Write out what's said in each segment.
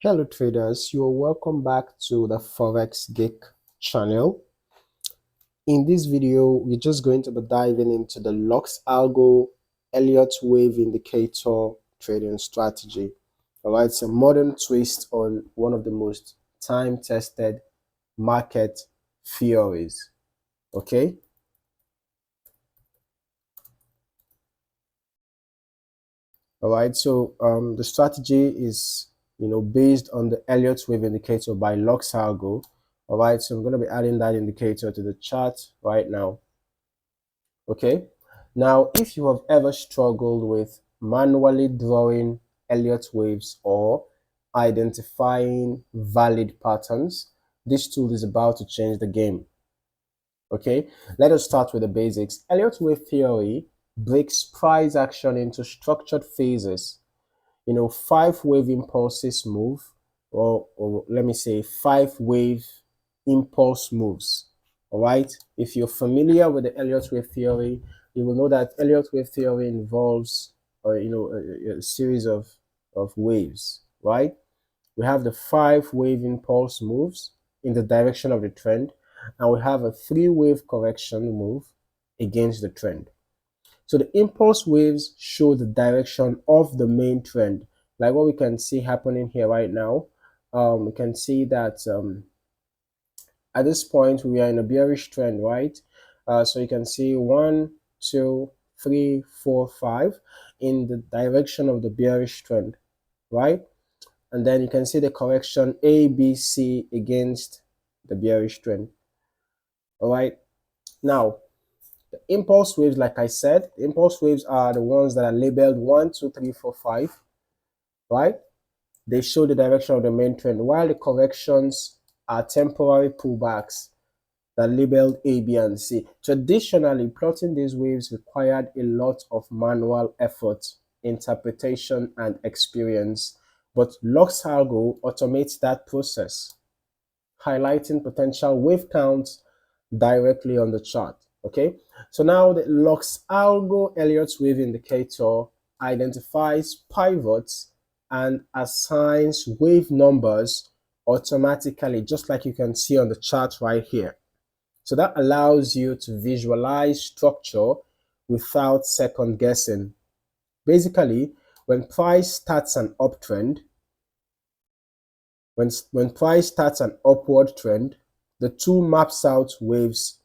Hello traders, you are welcome back to the Forex Geek channel. In this video, we're just going to be diving into the LuxAlgo Elliott Wave Indicator trading strategy. Alright, it's a modern twist on one of the most time-tested market theories. Okay. Alright, so the strategy is based on the Elliott Wave Indicator by LuxAlgo. All right, so I'm going to be adding that indicator to the chart right now. Okay, now if you have ever struggled with manually drawing Elliott waves or identifying valid patterns, this tool is about to change the game. Okay, let us start with the basics. Elliott Wave Theory breaks price action into structured phases. 5-wave impulses move, or let me say 5-wave impulse moves. All right, if you're familiar with the Elliott Wave Theory, you will know that Elliott Wave Theory involves a series of waves. Right, we have the 5-wave impulse moves in the direction of the trend, and we have a 3-wave correction move against the trend. So the impulse waves show the direction of the main trend, like what we can see happening here right now. We can see that at this point we are in a bearish trend, right? So you can see 1, 2, 3, 4, 5 in the direction of the bearish trend, right? And then you can see the correction A, B, C against the bearish trend. All right. Now, the impulse waves, like I said, the impulse waves are the ones that are labeled 1, 2, 3, 4, 5, right? They show the direction of the main trend, while the corrections are temporary pullbacks that are labeled A, B, and C. Traditionally, plotting these waves required a lot of manual effort, interpretation, and experience, but LuxAlgo automates that process, highlighting potential wave counts directly on the chart. Okay, so now the LuxAlgo Elliott Wave Indicator identifies pivots and assigns wave numbers automatically, just like you can see on the chart right here. So that allows you to visualize structure without second guessing. Basically, when price starts an uptrend, when price starts an upward trend, the tool maps out waves.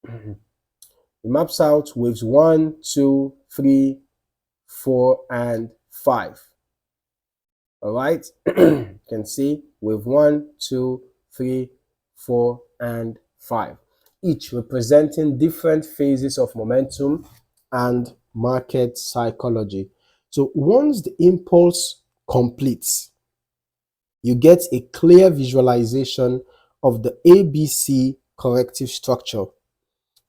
It maps out waves 1, 2, 3, 4, and 5. All right, you can see wave 1, 2, 3, 4, and 5, each representing different phases of momentum and market psychology. So once the impulse completes, you get a clear visualization of the ABC corrective structure.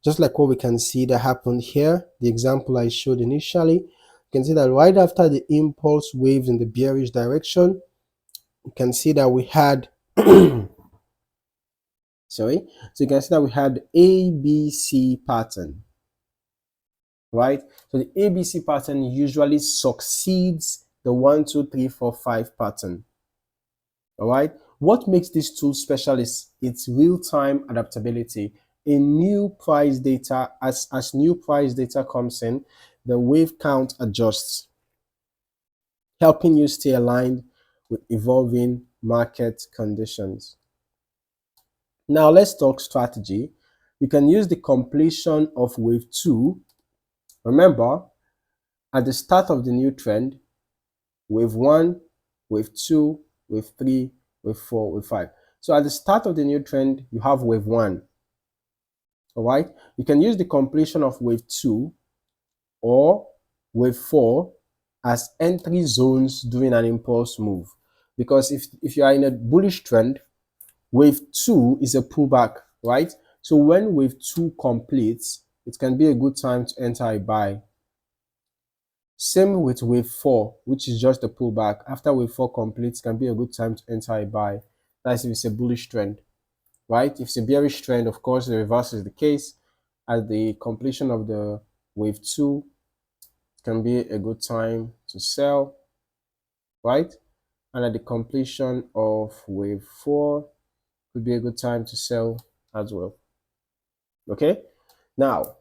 Just like what we can see that happened here, the example I showed initially, you can see that right after the impulse waves in the bearish direction, you can see that we had sorry, so you can see that we had the ABC pattern, right? So the ABC pattern usually succeeds the 1, 2, 3, 4, 5 pattern. All right, what makes this tool special is its real-time adaptability. In new price data, as new price data comes in, the wave count adjusts, helping you stay aligned with evolving market conditions. Now let's talk strategy. You can use the completion of wave 2. Remember, at the start of the new trend, wave 1, wave 2, wave 3, wave 4, wave 5. So at the start of the new trend, you have wave 1. All right, you can use the completion of wave 2 or wave 4 as entry zones during an impulse move. Because if you are in a bullish trend, wave 2 is a pullback, right? So when wave 2 completes, it can be a good time to enter a buy. Same with wave 4, which is just a pullback. After wave 4 completes, it can be a good time to enter a buy. That's if it's a bullish trend, right? If it's a bearish trend, of course, the reverse is the case. At the completion of the wave 2, it can be a good time to sell, right? and at the completion of wave 4 would be a good time to sell as well. Okay, now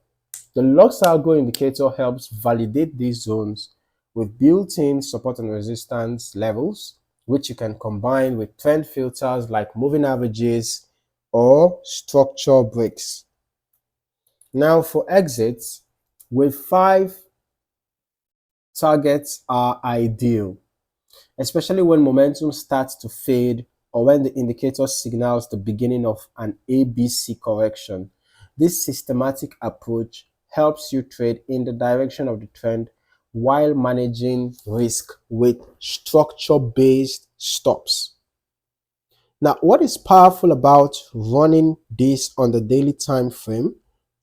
the LuxAlgo indicator helps validate these zones with built-in support and resistance levels, which you can combine with trend filters like moving averages or structure breaks. Now for exits, wave 5 targets are ideal, especially when momentum starts to fade or when the indicator signals the beginning of an ABC correction. This systematic approach helps you trade in the direction of the trend while managing risk with structure-based stops. Now, what is powerful about running this on the daily time frame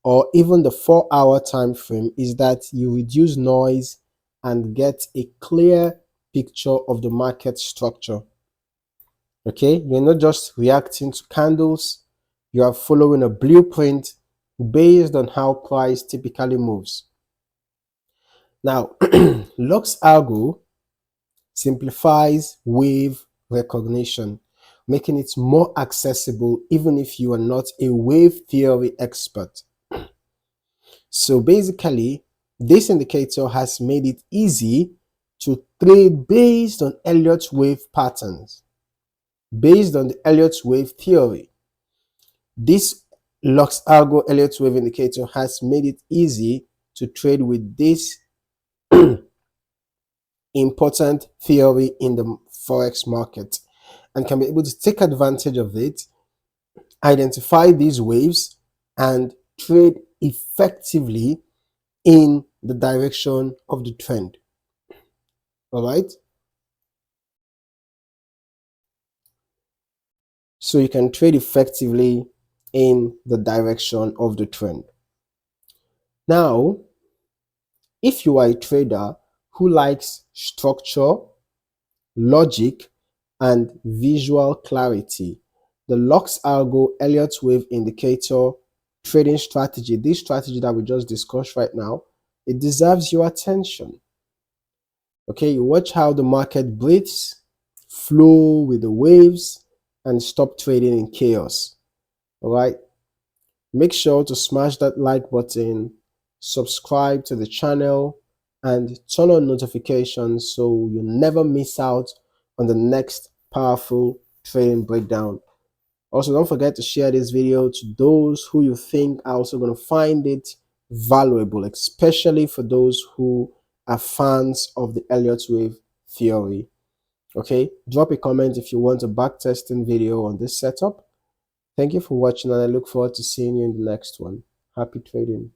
or even the 4-hour time frame is that you reduce noise and get a clear picture of the market structure. Okay, you're not just reacting to candles, you are following a blueprint based on how price typically moves. Now, LuxAlgo simplifies wave recognition, making it more accessible even if you are not a wave theory expert. So basically, this indicator has made it easy to trade based on Elliott wave patterns, based on the Elliott wave theory. This LuxAlgo Elliott Wave Indicator has made it easy to trade with this important theory in the Forex market and can be able to take advantage of it, identify these waves, and trade effectively in the direction of the trend. All right? So you can trade effectively in the direction of the trend. Now, if you are a trader who likes structure, logic, and visual clarity, the LuxAlgo Elliott Wave Indicator trading strategy, this strategy that we just discussed right now, it deserves your attention. Okay, you watch how the market breathes, flow with the waves, and stop trading in chaos. All right, make sure to smash that like button, subscribe to the channel, and turn on notifications so you never miss out on the next powerful trading breakdown. Also, don't forget to share this video to those who you think are also going to find it valuable, especially for those who are fans of the Elliott Wave Theory. Okay, drop a comment if you want a backtesting video on this setup. Thank you for watching, and I look forward to seeing you in the next one. Happy trading.